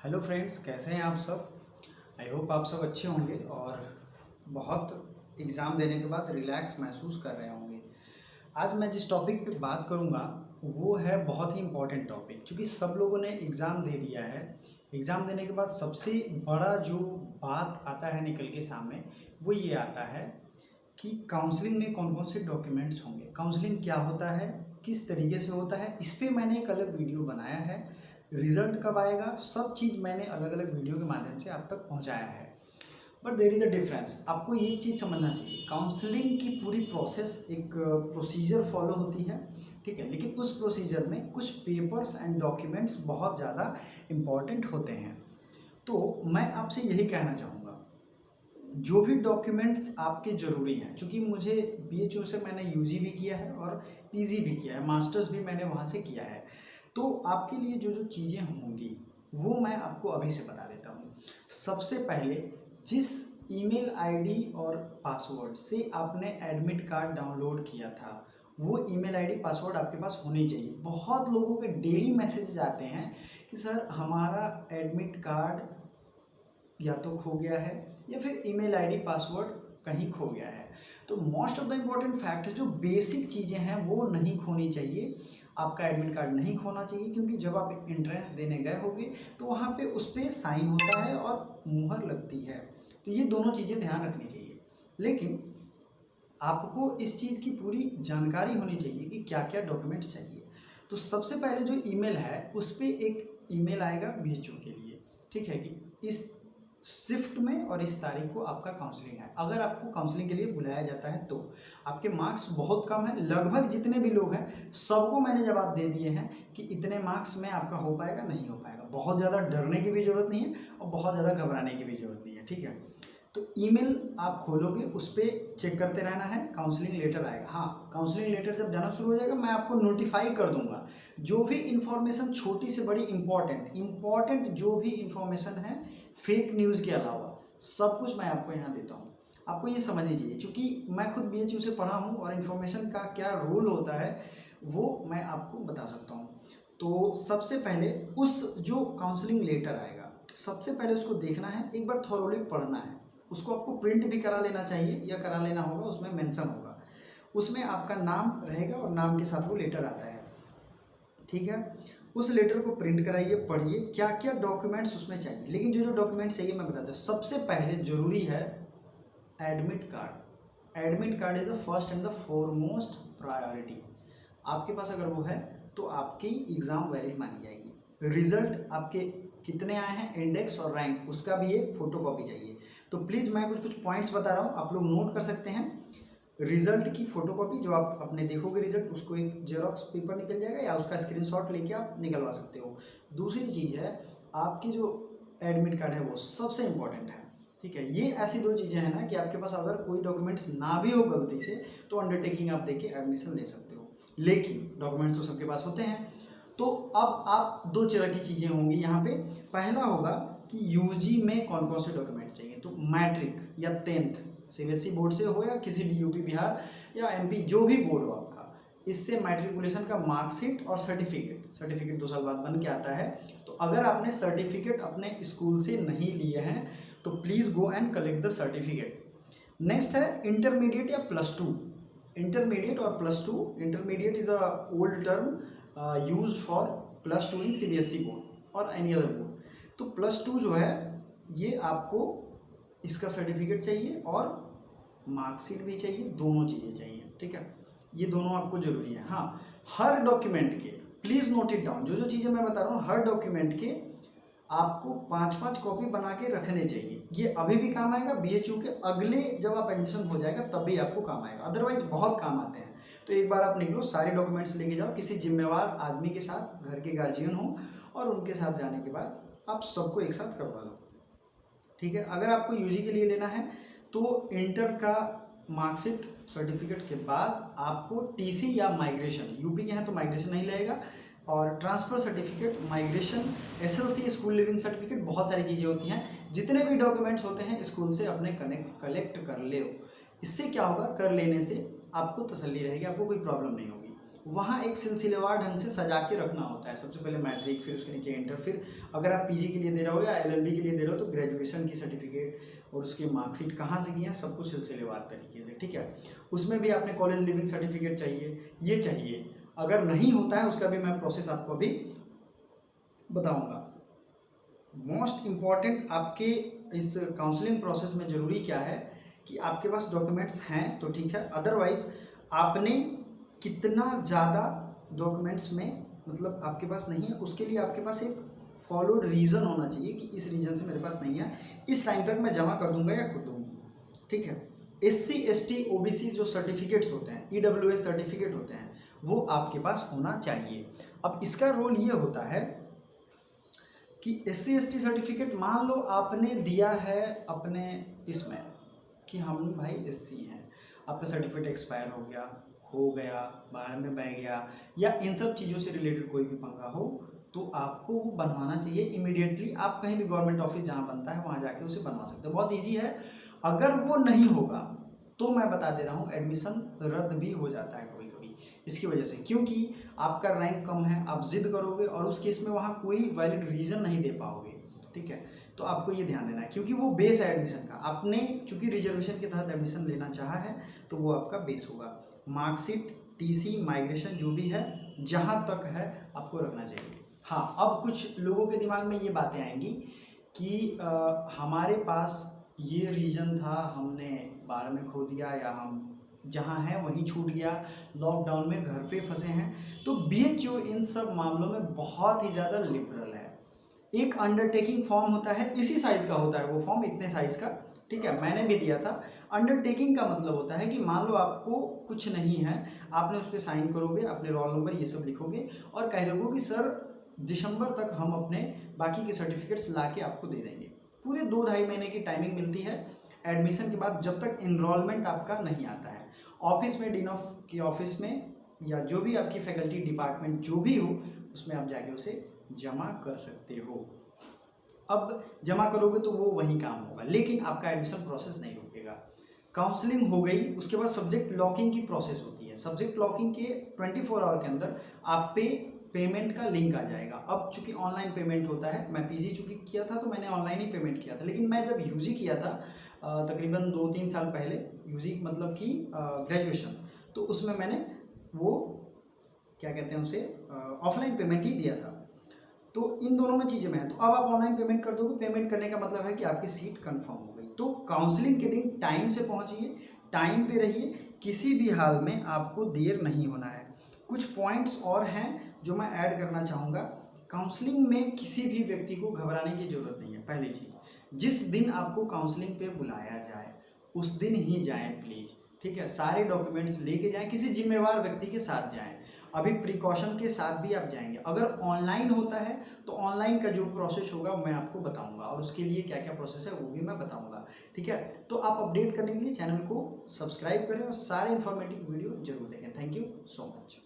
Hello friends, कैसे हैं आप सब। आई होप आप सब अच्छे होंगे और बहुत एग्ज़ाम देने के बाद रिलैक्स महसूस कर रहे होंगे। आज मैं जिस टॉपिक पे बात करूँगा वो है बहुत ही इम्पोर्टेंट टॉपिक, क्योंकि सब लोगों ने एग्ज़ाम दे दिया है। एग्ज़ाम देने के बाद सबसे बड़ा जो बात आता है निकल के सामने वो ये आता है कि काउंसलिंग में कौन कौन से डॉक्यूमेंट्स होंगे, काउंसलिंग क्या होता है, किस तरीके से होता है। इस पे मैंने एक अलग वीडियो बनाया है। रिजल्ट कब आएगा, सब चीज़ मैंने अलग अलग वीडियो के माध्यम से आप तक पहुंचाया है। But there is a difference. आपको ये चीज़ समझना चाहिए, काउंसलिंग की पूरी प्रोसेस एक प्रोसीजर फॉलो होती है, ठीक है। लेकिन उस प्रोसीजर में कुछ पेपर्स एंड डॉक्यूमेंट्स बहुत ज़्यादा इम्पॉर्टेंट होते हैं। तो मैं आपसे यही कहना चाहूँगा, जो भी डॉक्यूमेंट्स आपके ज़रूरी हैं, क्योंकि मुझे BHU से मैंने UG भी किया है और PG भी किया है, मास्टर्स भी मैंने वहाँ से किया है। तो आपके लिए जो जो चीज़ें होंगी वो मैं आपको अभी से बता देता हूँ। सबसे पहले, जिस ईमेल आईडी और पासवर्ड से आपने एडमिट कार्ड डाउनलोड किया था वो ईमेल आईडी पासवर्ड आपके पास होनी चाहिए। बहुत लोगों के डेली मैसेजेस आते हैं कि सर हमारा एडमिट कार्ड या तो खो गया है या फिर ईमेल आईडी पासवर्ड कहीं खो गया है। तो most of the important fact, जो बेसिक चीज़ें हैं वो नहीं खोनी चाहिए। आपका एडमिट कार्ड नहीं खोना चाहिए, क्योंकि जब आप एंट्रेंस देने गए होंगे तो वहाँ पे उस पर साइन होता है और मुहर लगती है। तो ये दोनों चीज़ें ध्यान रखनी चाहिए। लेकिन आपको इस चीज़ की पूरी जानकारी होनी चाहिए कि क्या क्या डॉक्यूमेंट्स चाहिए। तो सबसे पहले जो ईमेल है उस पर एक ईमेल आएगा BHU के लिए, ठीक है, कि इस शिफ्ट में और इस तारीख को आपका काउंसलिंग है। अगर आपको काउंसलिंग के लिए बुलाया जाता है तो आपके मार्क्स बहुत कम है, लगभग जितने भी लोग हैं सबको मैंने जवाब दे दिए हैं कि इतने मार्क्स में आपका हो पाएगा, नहीं हो पाएगा। बहुत ज़्यादा डरने की भी ज़रूरत नहीं है और बहुत ज़्यादा घबराने की भी ज़रूरत नहीं है, ठीक है। तो ईमेल आप खोलोगे, उस पर चेक करते रहना है, काउंसलिंग लेटर आएगा। हाँ, काउंसलिंग लेटर जब जाना शुरू हो जाएगा मैं आपको नोटिफाई कर दूंगा। जो भी इन्फॉर्मेशन छोटी से बड़ी इम्पॉर्टेंट जो भी इन्फॉर्मेशन है, फेक न्यूज़ के अलावा सब कुछ मैं आपको यहाँ देता हूँ। आपको ये समझनी चाहिए, क्योंकि मैं खुद BHU से पढ़ा हूँ और इन्फॉर्मेशन का क्या रोल होता है वो मैं आपको बता सकता हूँ। तो सबसे पहले उस जो काउंसलिंग लेटर आएगा, सबसे पहले उसको देखना है, एक बार थॉरोली पढ़ना है। उसको आपको प्रिंट भी करा लेना चाहिए या करा लेना होगा, उसमें मेंशन होगा, उसमें आपका नाम रहेगा और नाम के साथ वो लेटर आता है, ठीक है। उस लेटर को प्रिंट कराइए, पढ़िए क्या क्या डॉक्यूमेंट्स उसमें चाहिए। लेकिन जो जो डॉक्यूमेंट्स चाहिए मैं बताता हूँ। सबसे पहले जरूरी है admit card. Admit card is the first and the foremost priority. आपके पास अगर वो है तो आपकी एग्ज़ाम वैलिड मानी जाएगी। रिजल्ट आपके कितने आए हैं, इंडेक्स और रैंक, उसका भी एक फोटोकॉपी चाहिए। तो प्लीज़ मैं कुछ कुछ पॉइंट्स बता रहा हूँ, आप लोग नोट कर सकते हैं। रिजल्ट की फोटोकॉपी, जो आप अपने देखोगे रिजल्ट, उसको एक जेरोक्स पेपर निकल जाएगा या उसका स्क्रीनशॉट लेके आप निकलवा सकते हो। दूसरी चीज़ है, आपकी जो एडमिट कार्ड है वो सबसे इम्पॉर्टेंट है, ठीक है। ये ऐसी दो चीज़ें हैं ना कि आपके पास अगर कोई डॉक्यूमेंट्स ना भी हो गलती से तो अंडरटेकिंग आप देके एडमिशन ले सकते हो। लेकिन डॉक्यूमेंट्स तो सबके पास होते हैं। तो अब आप दो तरह की चीज़ें होंगी यहाँ पे। पहला होगा कि UG में कौन कौन से डॉक्यूमेंट चाहिए। तो मैट्रिक या 10th CBSE बोर्ड से हो या किसी भी UP बिहार या MP जो भी बोर्ड हो आपका, इससे मैट्रिकुलेशन का मार्कशीट और सर्टिफिकेट 2 साल बाद बन के आता है। तो अगर आपने सर्टिफिकेट अपने स्कूल से नहीं लिए हैं तो please go and collect the certificate. Next है इंटरमीडिएट या +2। इंटरमीडिएट और +2, intermediate is a old term use for +2 in CBSE board और एनी अदर बोर्ड। तो +2 जो है ये आपको इसका सर्टिफिकेट चाहिए और मार्कशीट भी चाहिए, दोनों चीज़ें चाहिए, ठीक है। ये दोनों आपको जरूरी है। हाँ, हर डॉक्यूमेंट के, प्लीज़ नोट इट डाउन, जो जो चीज़ें मैं बता रहा हूँ हर डॉक्यूमेंट के आपको 5-5 कॉपी बना के रखने चाहिए। ये अभी भी काम आएगा, BHU के अगले जब आप एडमिशन हो जाएगा तब भी आपको काम आएगा, अदरवाइज बहुत काम आते हैं। तो एक बार आप निकलो, सारे डॉक्यूमेंट्स लेके जाओ, किसी जिम्मेवार आदमी के साथ, घर के गार्जियन हो, और उनके साथ जाने के बाद आप सबको एक साथ करवा लो, ठीक है। अगर आपको UG के लिए लेना है तो इंटर का मार्कशीट सर्टिफिकेट के बाद आपको TC या माइग्रेशन, UP के हैं तो माइग्रेशन नहीं लगेगा, और transfer certificate, migration, SLC school leaving certificate, बहुत सारी चीज़ें होती हैं। जितने भी डॉक्यूमेंट्स होते हैं स्कूल से अपने कलेक्ट कर ले। इससे क्या होगा, कर लेने से आपको तसल्ली रहेगी, आपको कोई प्रॉब्लम नहीं होगी। वहाँ एक सिलसिलेवार ढंग से सजा के रखना होता है। सबसे पहले मैट्रिक, फिर उसके नीचे इंटर, फिर अगर आप पीजी के लिए दे रहे हो या एलएलबी के लिए दे रहे हो तो ग्रेजुएशन की सर्टिफिकेट और उसकी मार्कशीट कहाँ से की है, सब कुछ सिलसिलेवार तरीके से, ठीक है। उसमें भी आपने कॉलेज लिविंग सर्टिफिकेट चाहिए, ये चाहिए। अगर नहीं होता है उसका भी मैं प्रोसेस आपको अभी बताऊँगा। मोस्ट इम्पॉर्टेंट आपके इस काउंसलिंग प्रोसेस में ज़रूरी क्या है कि आपके पास डॉक्यूमेंट्स हैं तो ठीक है, अदरवाइज आपने कितना ज़्यादा डॉक्यूमेंट्स में मतलब आपके पास नहीं है, उसके लिए आपके पास एक फॉलोड रीज़न होना चाहिए कि इस रीज़न से मेरे पास नहीं है, इस टाइम तक मैं जमा कर दूंगा या खुद दूंगी, ठीक है। SC ST OBC जो सर्टिफिकेट्स होते हैं, EWS सर्टिफिकेट होते हैं, वो आपके पास होना चाहिए। अब इसका रोल ये होता है कि SC ST सर्टिफिकेट मान लो आपने दिया है अपने इसमें कि हम भाई SC हैं, आपका सर्टिफिकेट एक्सपायर हो गया, बाहर में बह गया या इन सब चीज़ों से रिलेटेड कोई भी पंगा हो तो आपको वो बनवाना चाहिए इमीडिएटली। आप कहीं भी गवर्नमेंट ऑफिस जहाँ बनता है वहाँ जाके उसे बनवा सकते हो, बहुत ईजी है। अगर वो नहीं होगा तो मैं बता दे रहा हूँ एडमिशन रद्द भी हो जाता है कभी कभी इसकी वजह से, क्योंकि आपका रैंक कम है, आप जिद करोगे और उस केस में वहाँ कोई वैलिड रीज़न नहीं दे पाओगे, ठीक है। तो आपको ये ध्यान देना है क्योंकि वो बेस है एडमिशन का, आपने चूंकि रिजर्वेशन के तहत एडमिशन लेना चाहा है तो वो आपका बेस होगा। मार्कशीट, TC, माइग्रेशन जो भी है जहाँ तक है आपको रखना चाहिए। हाँ, अब कुछ लोगों के दिमाग में ये बातें आएंगी कि हमारे पास ये रीजन था, हमने 12 में खो दिया या हम जहाँ हैं वहीं छूट गया, लॉकडाउन में घर पे फंसे हैं। तो BHU इन सब मामलों में बहुत ही ज़्यादा लिबरल है। एक अंडरटेकिंग फॉर्म होता है, इसी साइज का होता है वो फॉर्म, इतने साइज का, ठीक है, मैंने भी दिया था। अंडरटेकिंग का मतलब होता है कि मान लो आपको कुछ नहीं है, आपने उस पर साइन करोगे, अपने रोल नंबर ये सब लिखोगे और कह दोगे कि सर दिसंबर तक हम अपने बाकी के सर्टिफिकेट्स ला के आपको दे देंगे। पूरे 2-2.5 महीने की टाइमिंग मिलती है एडमिशन के बाद, जब तक इनरोलमेंट आपका नहीं आता है। ऑफिस में, डीन ऑफ की ऑफिस में या जो भी आपकी फैकल्टी डिपार्टमेंट जो भी हो उसमें आप जाके उसे जमा कर सकते हो। अब जमा करोगे तो वो वही काम होगा, लेकिन आपका एडमिशन प्रोसेस नहीं रुकेगा। काउंसलिंग हो गई, उसके बाद सब्जेक्ट लॉकिंग की प्रोसेस होती है। सब्जेक्ट लॉकिंग के 24 आवर के अंदर आप पे पेमेंट का लिंक आ जाएगा। अब चूंकि ऑनलाइन पेमेंट होता है, मैं पीजी चूंकि किया था तो मैंने ऑनलाइन ही पेमेंट किया था, लेकिन मैं जब यूजी किया था तकरीबन 2-3 साल पहले, यूजी मतलब कि ग्रेजुएशन, तो उसमें मैंने वो क्या कहते हैं उसे ऑफलाइन पेमेंट ही दिया था। तो इन दोनों में चीज़ें में है, तो अब आप ऑनलाइन पेमेंट कर दोगे। पेमेंट करने का मतलब है कि आपकी सीट कंफर्म हो गई। तो काउंसलिंग के दिन टाइम से पहुंचिए, टाइम पे रहिए, किसी भी हाल में आपको देर नहीं होना है। कुछ पॉइंट्स और हैं जो मैं ऐड करना चाहूँगा। काउंसलिंग में किसी भी व्यक्ति को घबराने की ज़रूरत नहीं है। पहली चीज़, जिस दिन आपको काउंसलिंग पे बुलाया जाए उस दिन ही जाएं प्लीज़, ठीक है। सारे डॉक्यूमेंट्स लेके जाएं, किसी जिम्मेवार व्यक्ति के साथ जाएं। अभी प्रिकॉशन के साथ भी आप जाएंगे। अगर ऑनलाइन होता है तो ऑनलाइन का जो प्रोसेस होगा मैं आपको बताऊंगा और उसके लिए क्या क्या प्रोसेस है वो भी मैं बताऊंगा, ठीक है। तो आप अपडेट करने के लिए चैनल को सब्सक्राइब करें और सारे इंफॉर्मेटिव वीडियो जरूर देखें। Thank you so much.